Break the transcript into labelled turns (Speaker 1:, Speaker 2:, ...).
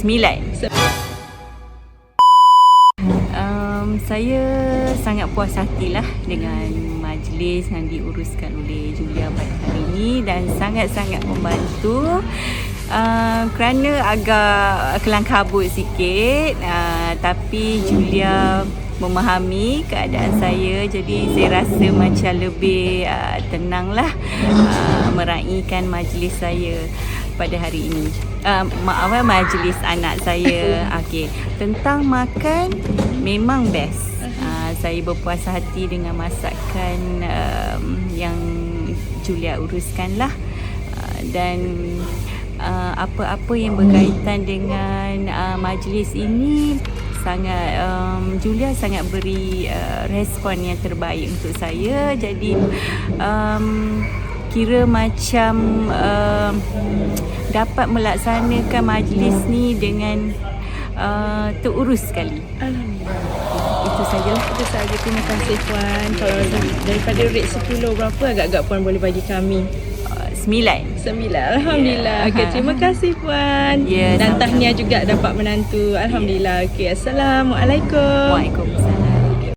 Speaker 1: 9. Saya sangat puas hatilah dengan majlis yang diuruskan oleh Julia pada hari ini dan sangat-sangat membantu. Kerana agak kelang kabut sikit, tapi Julia memahami keadaan saya, jadi saya rasa macam lebih tenanglah meraihkan majlis saya pada hari ini. Majlis anak saya. Okey, tentang makan memang best. Saya berpuas hati dengan masakan yang Julia uruskan lah, dan apa-apa yang berkaitan dengan majlis ini sangat Julia sangat beri respon yang terbaik untuk saya. Jadi kira macam dapat melaksanakan majlis ni dengan terurus sekali. Itu sajalah.
Speaker 2: Itu saja. Terima kasih Puan. Kalau daripada rate 10 berapa agak-agak Puan boleh bagi kami?
Speaker 1: 9.
Speaker 2: 9. Alhamdulillah. Okey, terima kasih Puan.
Speaker 1: Ya,
Speaker 2: Dan
Speaker 1: sama-sama.
Speaker 2: tahniah juga dapat menantu. Alhamdulillah. Okey, assalamualaikum.
Speaker 1: Waalaikumsalam.